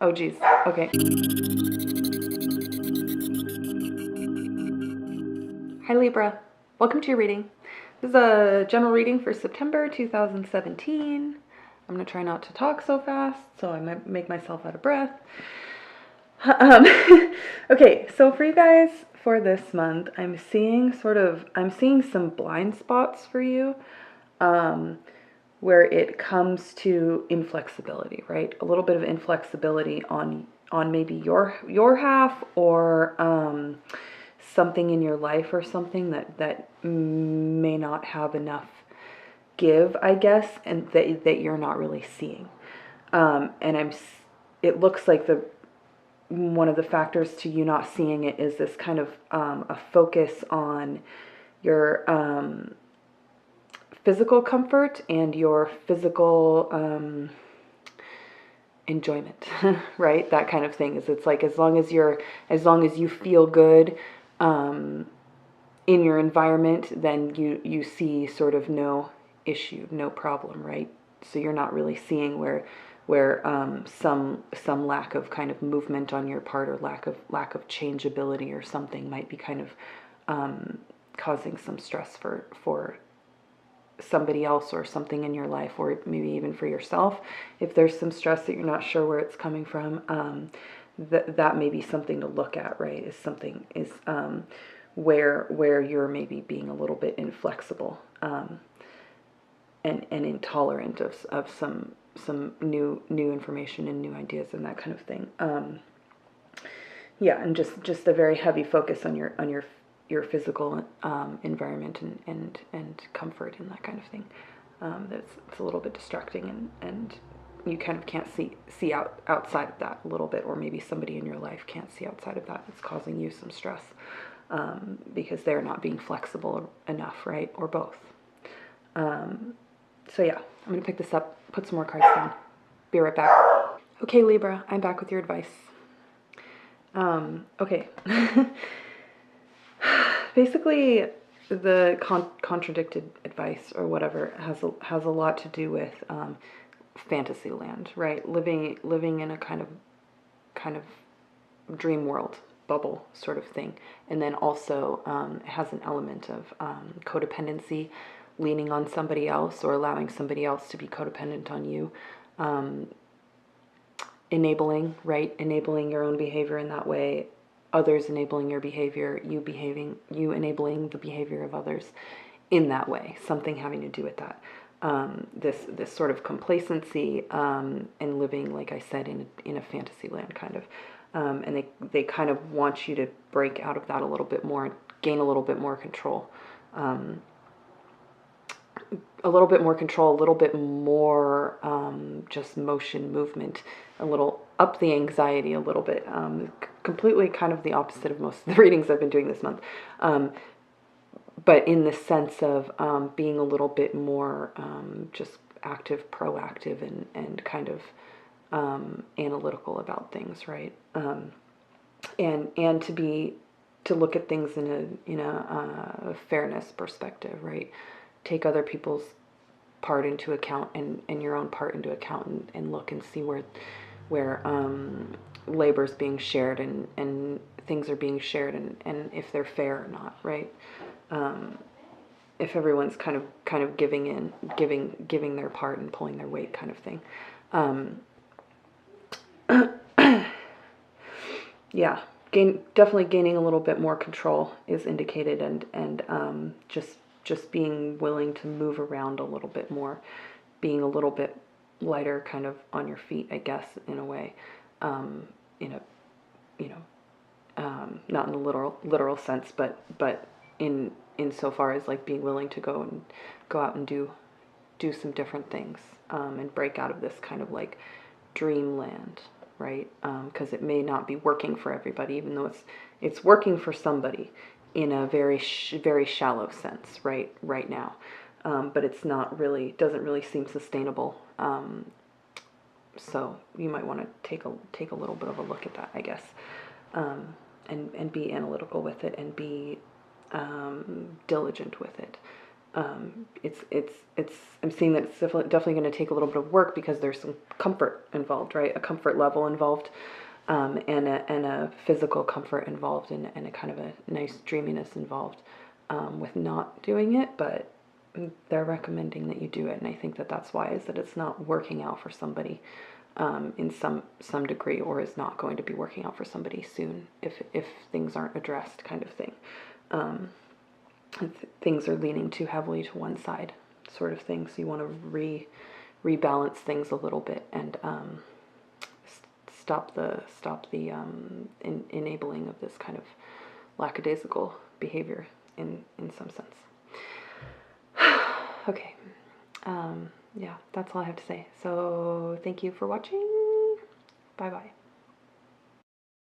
Oh, geez. Okay. Hi, Libra. Welcome to your reading. This is a general reading for September 2017. I'm going to try not to talk so fast, so I might make myself out of breath. Um, okay, so for you guys for this month, I'm seeing some blind spots for you. Where it comes to inflexibility, right? A little bit of inflexibility on maybe your half, or something in your life, or something that may not have enough give, I guess, and that you're not really seeing. And it looks like one of the factors to you not seeing it is this kind of a focus on your physical comfort and your physical enjoyment, right? That kind of thing. It's like as long as you feel good in your environment, then you see sort of no issue, no problem, right? So you're not really seeing where some lack of kind of movement on your part, or lack of changeability or something might be kind of causing some stress for somebody else or something in your life, or maybe even for yourself. If there's some stress that you're not sure where it's coming from, that may be something to look at, right? Where you're maybe being a little bit inflexible, and intolerant of some new information and new ideas and that kind of thing. Yeah, and just a very heavy focus on your physical environment and comfort and that kind of thing. It's a little bit distracting, and you kind of can't see outside of that a little bit, or maybe somebody in your life can't see outside of that. It's causing you some stress because they're not being flexible enough, right? Or both. So yeah, I'm going to pick this up, put some more cards down. Be right back. Okay, Libra, I'm back with your advice. Okay. Basically, the contradicted advice or whatever has a lot to do with fantasy land, right? Living in a kind of dream world, bubble sort of thing, and then also it has an element of codependency, leaning on somebody else or allowing somebody else to be codependent on you, enabling your own behavior in that way, others enabling your behavior, you enabling the behavior of others in that way, something having to do with that. This sort of complacency, and living, like I said, in a fantasy land kind of. And they kind of want you to break out of that a little bit more, gain a little bit more control. A little bit more control, a little bit more just motion, movement, a little up the anxiety a little bit. Completely kind of the opposite of most of the readings I've been doing this month. But in the sense of being a little bit more just active, proactive, and kind of analytical about things, right? And to look at things in a fairness perspective, right? Take other people's part into account, and your own part into account, and look and see where labor's being shared, and things are being shared, and if they're fair or not, right? If everyone's kind of giving their part and pulling their weight, kind of thing. Yeah, definitely gaining a little bit more control is indicated, and just being willing to move around a little bit more, being a little bit lighter, kind of on your feet, I guess, in a way, in a not in a literal sense, but in so far as like being willing to go out and do some different things, and break out of this kind of like dreamland, right? Because it may not be working for everybody, even though it's working for somebody in a very very shallow sense right now, but it's not really, doesn't really seem sustainable. So you might want to take a little bit of a look at that, I guess, and be analytical with it, and be diligent with it, I'm seeing that it's definitely going to take a little bit of work because there's some comfort involved, right? A comfort level involved, and a physical comfort involved, and a kind of a nice dreaminess involved with not doing it, but they're recommending that you do it, and I think that that's why, is that it's not working out for somebody in some degree, or is not going to be working out for somebody soon if things aren't addressed, kind of thing. Things are leaning too heavily to one side, sort of thing. So you want to rebalance things a little bit, and stop the enabling of this kind of lackadaisical behavior in some sense. Okay. Yeah, that's all I have to say. So thank you for watching. Bye bye.